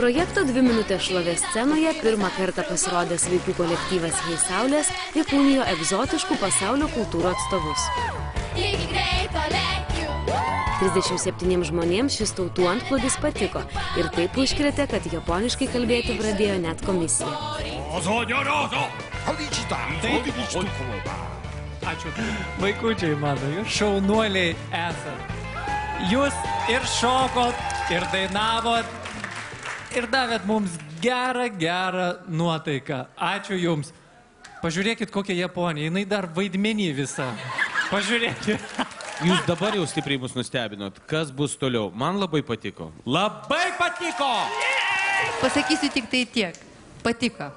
Projekto 2 minutės šlovės scenoje pirmą kartą pasirodęs vaikų kolektyvas Hei Saulės įkūnijo egzotiškų pasaulio kultūrų atstovus. 37 žmonėms šis tautų antplūdis patiko ir taip užkrėtė, kad japoniškai kalbėti pradėjo net komisija. Ačiū. Vaikučiai mano, jūs šaunuoliai esat. Jūs ir šokot, ir dainavot, ir davėt mums gerą nuotaiką. Ačiū jums. Pažiūrėkit, kokia Japonija. Jinai dar vaidmenį visą. Pažiūrėkit. Jūs dabar jau stipriai mus nustebinot. Kas bus toliau? Man labai patiko. Labai patiko! Pasakysiu tik tai tiek. Patiko.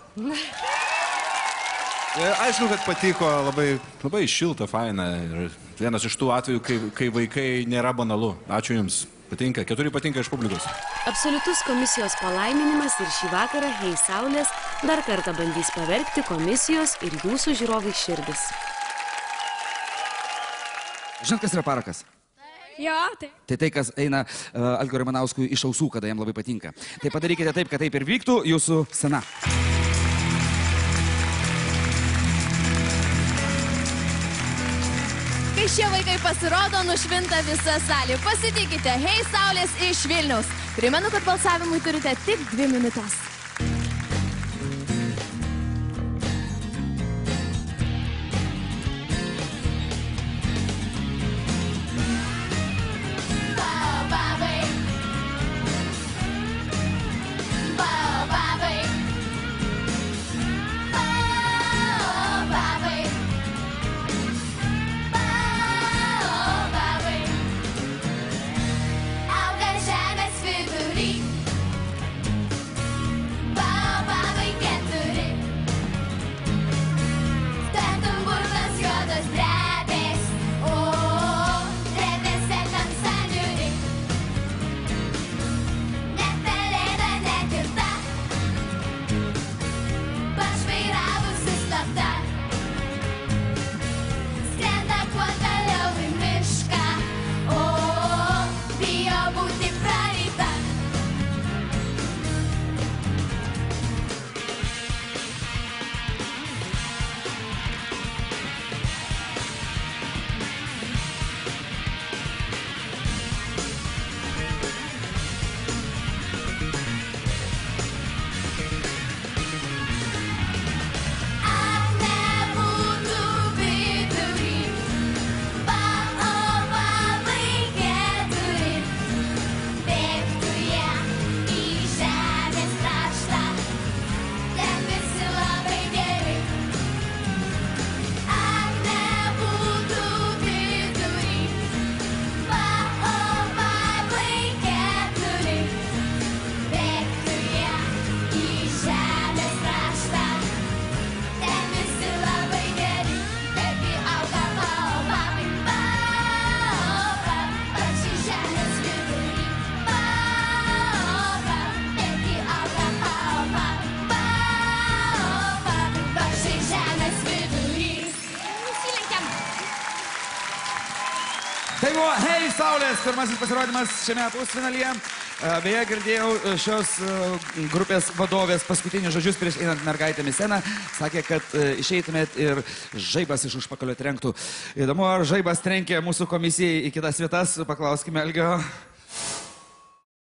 Aišku, kad patiko, labai šilta, faina. Ir vienas iš tų atvejų, kai vaikai nėra banalu. Ačiū Jums. Patinka. 4 patinka iš publikos. Absoliutus komisijos palaiminimas ir šį vakarą Hei Saulės dar kartą bandys pavergti komisijos ir jūsų žiūrovai širdis. Žinot, kas yra parakas? Jo, tai. Tai, kas eina Algio Ramanauskui iš ausų, kada jam labai patinka. Tai padarykite taip, kad taip ir vyktų jūsų scena. Kai šie vaikai pasirodo, nušvinta visa salė. Pasitikite, Hei Saulės iš Vilniaus. Primenu, kad balsavimui turite tik 2 minutes. Tai buvo Hei Saulės pirmasis pasirodymas šiame pusfinalyje. Beje, girdėjau šios grupės vadovės paskutinius žodžius prieš einant mergaitėm į sceną. Sakė, kad išeitumėt ir žaibas iš užpakalio trenktų. Įdomu, ar žaibas trenkė mūsų komisijai į kitas vietas? Paklauskime Algio.